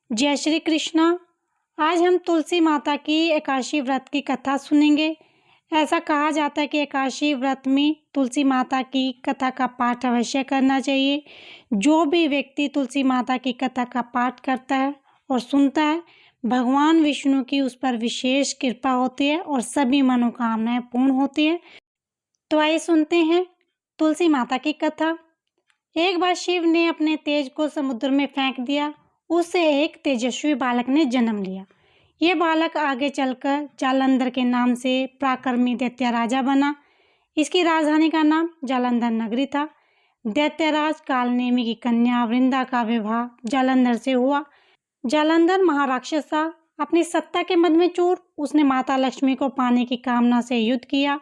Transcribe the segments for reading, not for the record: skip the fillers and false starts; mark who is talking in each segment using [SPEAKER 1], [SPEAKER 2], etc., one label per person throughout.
[SPEAKER 1] जय श्री कृष्णा। आज हम तुलसी माता की एकादशी व्रत की कथा सुनेंगे। ऐसा कहा जाता है कि एकादशी व्रत में तुलसी माता की कथा का पाठ अवश्य करना चाहिए। जो भी व्यक्ति तुलसी माता की कथा का पाठ करता है और सुनता है, भगवान विष्णु की उस पर विशेष कृपा होती है और सभी मनोकामनाएं पूर्ण होती हैं। तो आइए सुनते हैं तुलसी माता की कथा। एक बार शिव ने अपने तेज को समुद्र में फेंक दिया। उससे एक तेजस्वी बालक ने जन्म लिया। यह बालक आगे चलकर जालंधर के नाम से पराक्रमी दैत्य राजा बना। इसकी राजधानी का नाम जालंधर नगरी था। दैत्यराज कालनेमी की कन्या वृंदा का विवाह जालंधर से हुआ। जालंधर महाराक्षस था। अपनी सत्ता के मद में चूर उसने माता लक्ष्मी को पाने की कामना से युद्ध किया,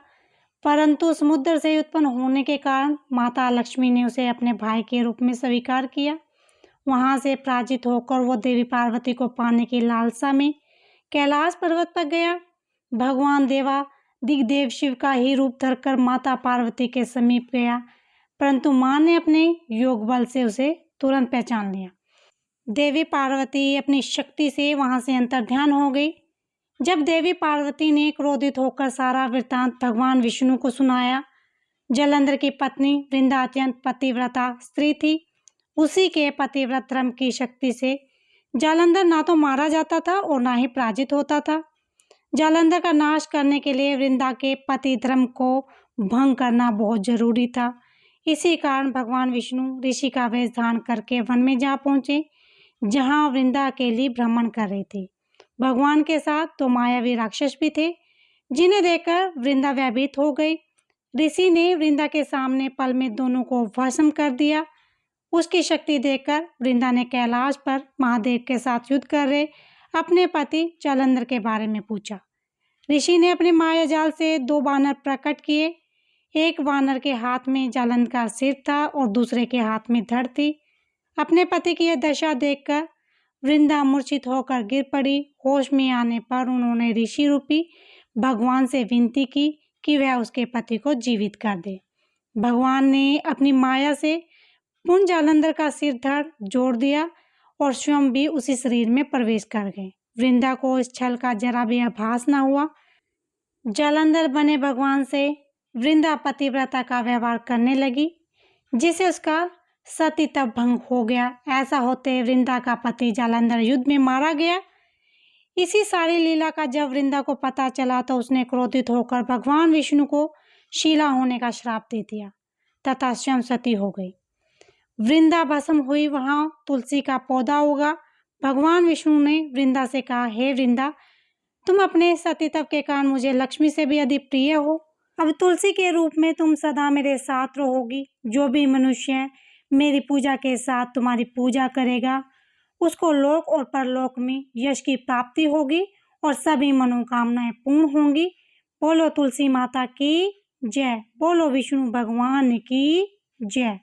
[SPEAKER 1] परंतु समुद्र से उत्पन्न होने के कारण माता लक्ष्मी ने उसे अपने भाई के रूप में स्वीकार किया। वहां से पराजित होकर वो देवी पार्वती को पाने की लालसा में कैलाश पर्वत पर गया। भगवान दिग्देव शिव का ही रूप धरकर माता पार्वती के समीप गया, परंतु मां ने अपने योग बल से उसे तुरंत पहचान लिया। देवी पार्वती अपनी शक्ति से वहां से अंतर्ध्यान हो गई। जब देवी पार्वती ने क्रोधित होकर सारा वृत्तांत भगवान विष्णु को सुनाया। जालंधर की पत्नी वृंदा अत्यंत पतिव्रता स्त्री थी। उसी के पतिव्रत धर्म की शक्ति से जालंधर ना तो मारा जाता था और ना ही पराजित होता था। जालंधर का नाश करने के लिए वृंदा के पति धर्म को भंग करना बहुत जरूरी था। इसी कारण भगवान विष्णु ऋषि का वेश धारण करके वन में जा पहुंचे, जहां वृंदा अकेली भ्रमण कर रही थी। भगवान के साथ दो मायावी राक्षस भी थे, जिन्हें देखकर वृंदा भयभीत हो गई। ऋषि ने वृंदा के सामने पल में दोनों को भस्म कर दिया। उसकी शक्ति देखकर वृंदा ने कैलाश पर महादेव के साथ युद्ध कर रहे अपने पति जालंधर के बारे में पूछा। ऋषि ने अपने माया जाल से दो वानर प्रकट किए। एक वानर के हाथ में जालंधर का सिर था और दूसरे के हाथ में धड़ थी। अपने पति की यह दशा देखकर वृंदा मूर्छित होकर गिर पड़ी। होश में आने पर उन्होंने ऋषि रूपी भगवान से विनती की कि वह उसके पति को जीवित कर दे। भगवान ने अपनी माया से पुनः जालंधर का सिर धड़ जोड़ दिया और स्वयं भी उसी शरीर में प्रवेश कर गए। वृंदा को इस छल का जरा भी आभास न हुआ। जालंधर बने भगवान से वृंदा पतिव्रता का व्यवहार करने लगी, जिसे उसका सती तब भंग हो गया। ऐसा होते वृंदा का पति जालंधर युद्ध में मारा गया। इसी सारी लीला का जब वृंदा को पता चला तो उसने क्रोधित होकर भगवान विष्णु को शीला होने का श्राप दे दिया तथा स्वयं सती हो गई। वृंदा भस्म हुई, वहां तुलसी का पौधा उगा। भगवान विष्णु ने वृंदा से कहा, हे वृंदा, तुम अपने सतीत्व के कारण मुझे लक्ष्मी से भी अधिक प्रिय हो। अब तुलसी के रूप में तुम सदा मेरे साथ रहोगी। जो भी मनुष्य मेरी पूजा के साथ तुम्हारी पूजा करेगा, उसको लोक और परलोक में यश की प्राप्ति होगी और सभी मनोकामनाएं पूर्ण होंगी। बोलो तुलसी माता की जय। बोलो विष्णु भगवान की जय।